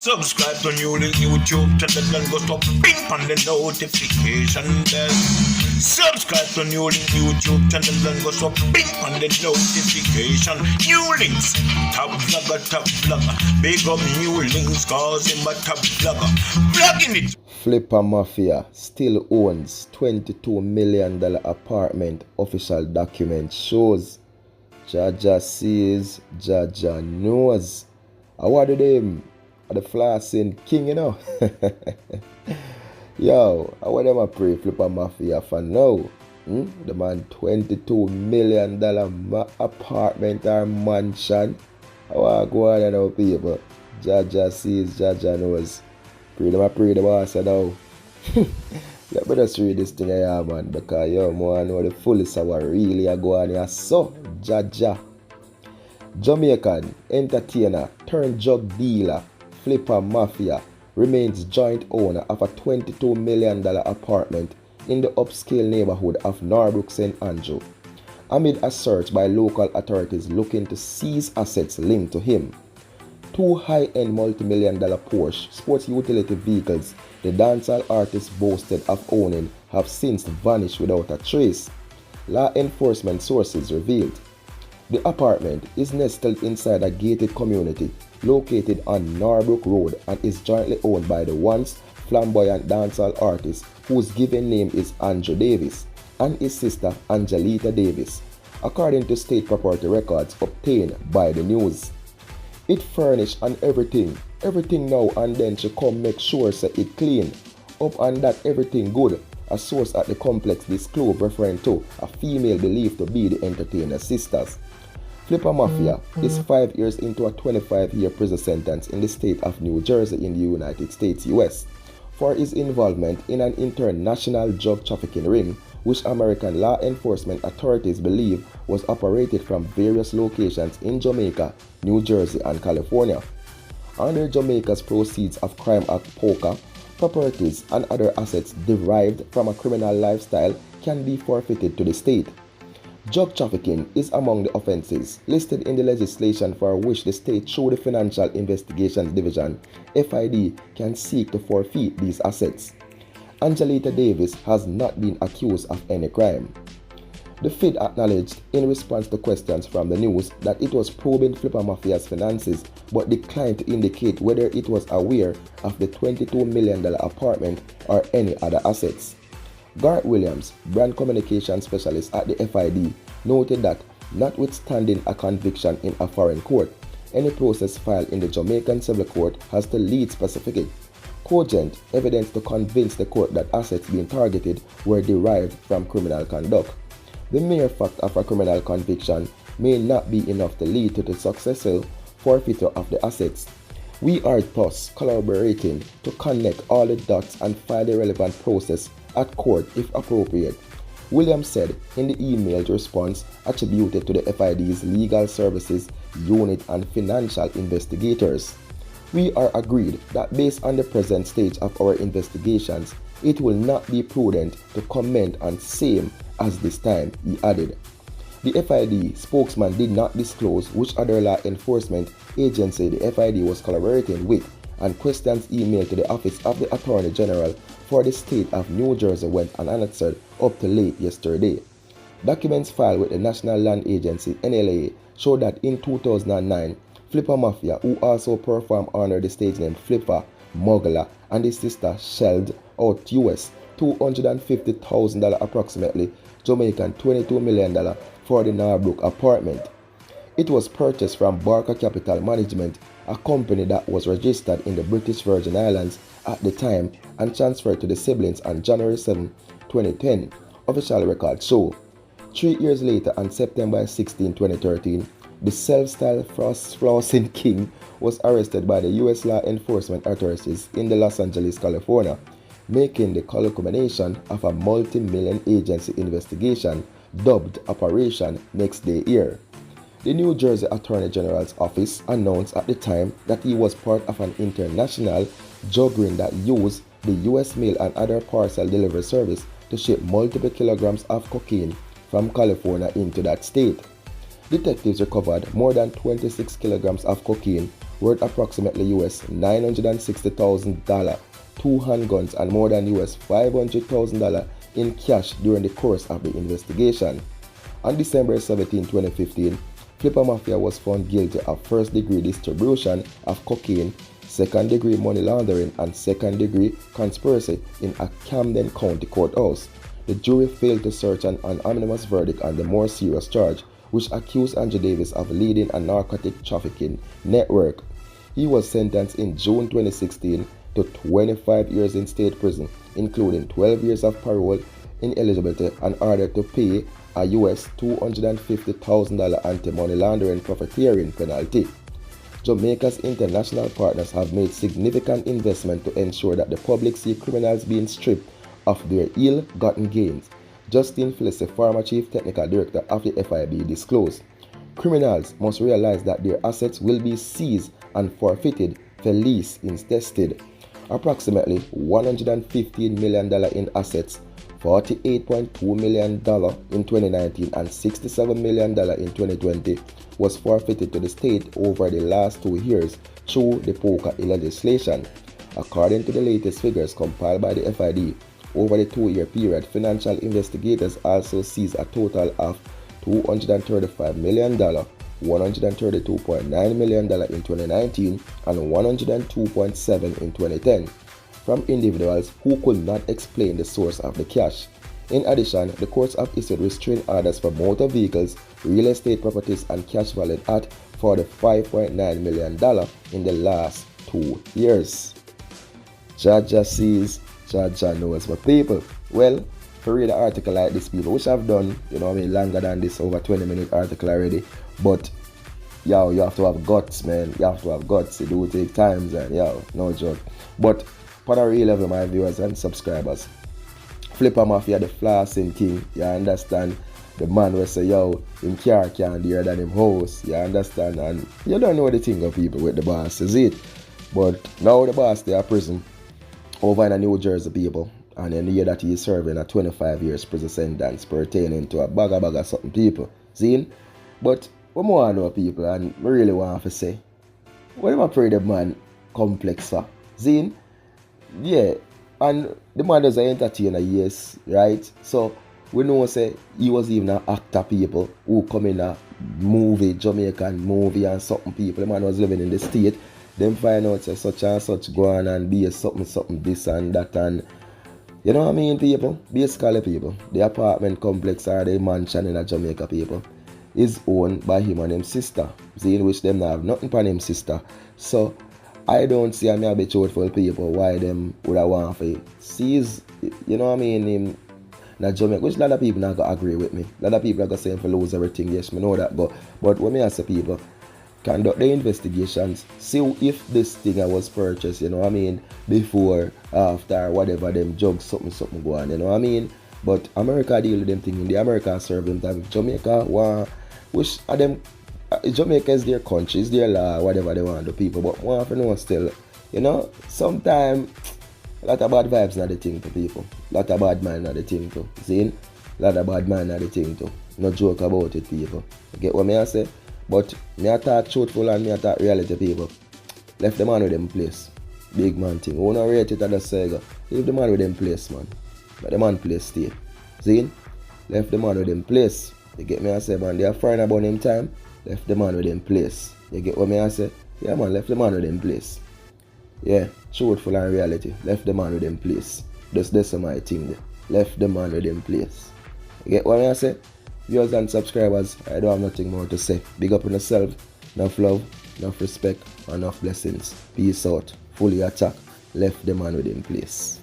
Subscribe to NEWLINK YouTube channel and go to ping on the notification bell. Subscribe to NEWLINK YouTube channel and go to ping on the notification. NEWLINKs, top vlogger. Big up NEWLINKs cause him a top vlogger. Vlogging it. Flippa Mafia still owns $22 million apartment, official document shows. Jaja sees, Jaja knows. Awarded him the flossing king, you know. Yo, I want them to pray Flippa Mafia for now. The man $22 million apartment or mansion. I want to go on and now, people. Jaja sees, Jaja knows. Pray the boss now. Let me just read this thing here, man, because yo, I know the fullest of what really I go on here. So, Jaja. Jamaican entertainer turned drug dealer Flippa Mafia remains joint owner of a $22 million apartment in the upscale neighborhood of Norbrook, St. Andrew, amid a search by local authorities looking to seize assets linked to him. Two high-end multi-million-dollar Porsche sports utility vehicles the dancehall artist boasted of owning have since vanished without a trace, law enforcement sources revealed. The apartment is nestled inside a gated community located on Norbrook Road and is jointly owned by the once flamboyant dancehall artist whose given name is Andrew Davis and his sister Angelita Davis, according to state property records obtained by the news. It furnished and everything now and then she come make sure say it clean, up and that everything good, a source at the complex disclosed referring to a female believed to be the entertainer's sisters. Flippa Mafia is 5 years into a 25-year prison sentence in the state of New Jersey in the United States, US, for his involvement in an international drug trafficking ring which American law enforcement authorities believe was operated from various locations in Jamaica, New Jersey, and California. Under Jamaica's Proceeds of Crime Act POCA, properties and other assets derived from a criminal lifestyle can be forfeited to the state. Drug trafficking is among the offenses listed in the legislation for which the state through the Financial Investigations Division, FID, can seek to forfeit these assets. Angelita Davis has not been accused of any crime. The FID acknowledged in response to questions from the news that it was probing Flippa Mafia's finances but declined to indicate whether it was aware of the $22 million apartment or any other assets. Garrett Williams, brand communication specialist at the FID, noted that notwithstanding a conviction in a foreign court, any process filed in the Jamaican civil court has to lead specific, cogent evidence to convince the court that assets being targeted were derived from criminal conduct. The mere fact of a criminal conviction may not be enough to lead to the successful forfeiture of the assets. We are thus collaborating to connect all the dots and file the relevant process at court if appropriate, Williams said in the emailed response attributed to the FID's Legal Services Unit and financial investigators. We are agreed that based on the present stage of our investigations, it will not be prudent to comment on same as this time, he added. The FID spokesman did not disclose which other law enforcement agency the FID was collaborating with, and questions emailed to the Office of the Attorney General for the state of New Jersey went unanswered up to late yesterday. Documents filed with the National Land Agency (NLAA) show that in 2009, Flippa Mafia, who also performed under the stage name Flippa, Muggler, and his sister shelled out US $250,000 approximately Jamaican $22 million for the Norbrook apartment. It was purchased from Barker Capital Management, a company that was registered in the British Virgin Islands at the time and transferred to the siblings on January 7, 2010, official records show. 3 years later, on September 16, 2013, the self-styled flossing king was arrested by the U.S. law enforcement authorities in Los Angeles, California, making the culmination of a multi-million agency investigation dubbed Operation Next Day Here. The New Jersey Attorney General's office announced at the time that he was part of an international drug ring that used the U.S. mail and other parcel delivery service to ship multiple kilograms of cocaine from California into that state. Detectives recovered more than 26 kilograms of cocaine, worth approximately US $960,000, 2 handguns, and more than US $500,000 in cash during the course of the investigation. On December 17, 2015, Flippa Mafia was found guilty of first-degree distribution of cocaine, second-degree money laundering, and second-degree conspiracy in a Camden County courthouse. The jury failed to search an unanimous verdict on the more serious charge, which accused Andrew Davis of leading a narcotic trafficking network. He was sentenced in June 2016 to 25 years in state prison, including 12 years of parole ineligibility, and ordered to pay a US $250,000 anti-money laundering profiteering penalty. Jamaica's international partners have made significant investment to ensure that the public see criminals being stripped of their ill-gotten gains. Justin Flippa, former Chief Technical Director of the FIB, disclosed, "Criminals must realize that their assets will be seized and forfeited for lease instead. Approximately $115 million in assets, $48.2 million in 2019 and $67 million in 2020 was forfeited to the state over the last 2 years through the poker legislation. According to the latest figures compiled by the FID, over the 2-year period, financial investigators also seized a total of $235 million, $132.9 million in 2019 and $102.7 in 2010 from individuals who could not explain the source of the cash. In addition, the courts have issued restraining orders for motor vehicles, real estate properties, and cash valued at $45.9 million in the last 2 years. Jaja sees, Jaja knows. But people, well, to read an article like this, people, which I've done, longer than this, over 20-minute article already, but yo, you have to have guts, man. You have to have guts. It do take times, and yo, no joke. But for the real level, my viewers and subscribers, Flippa Mafia, the flossing thing, you understand? The man will say, yo, him car can't dear than him house, you understand? And you don't know the thing of people with the boss, is it? But now the boss, they are prison over in New Jersey, people. And you hear that he is serving a 25 years prison sentence pertaining to a bag of something, people. See? But what more I know, people, and I really want to say, what am I pray the man complex for? See? Yeah, and the man is an entertainer, yes, right? So we know say he was even an actor, people, who come in a movie, Jamaican movie and something, people. The man was living in the state. Then find out say such and such go on and be a something this and that, and you know what I mean, people? Basically, people, the apartment complex or the mansion in a Jamaica, people, is owned by him and his sister. See, in which them have nothing for him sister. So I don't see, I mean, a bit truthful people why them would have want to seize, you know what I mean, him in Jamaica, which a lot of people not gonna agree with me. A lot of people are gonna say him for lose everything, yes, me know that, but when me ask people, conduct the investigations, see if this thing was purchased, you know what I mean, before, after, whatever, them drugs, something go on, you know what I mean. But America deal with them thing, the America serve them time. Jamaica want, which are them, Jamaica is their country, it's their law, whatever they want to people, but one of know still, you know, sometimes a lot of bad vibes not the thing to people, a lot of bad mind not the thing to, see, a lot of bad mind not the thing to, no joke about it, people, you get what me I say? But me I talk truthful and me I talk reality, people. Left the man with them place, big man thing, who not rate it at the Sega, leave the man with them place, man, but the man place stay, see, left the man with them place, you get me I say, man, they are frying about him time. Left the man with them place. You get what me I say? Yeah, man, left the man with them place. Yeah, truthful and reality. Left the man with them place. That's my thing there. Left the man with them place. You get what me I say? Viewers and subscribers, I don't have nothing more to say. Big up on yourself. Enough love, enough respect, enough blessings. Peace out. Fully attack. Left the man with them place.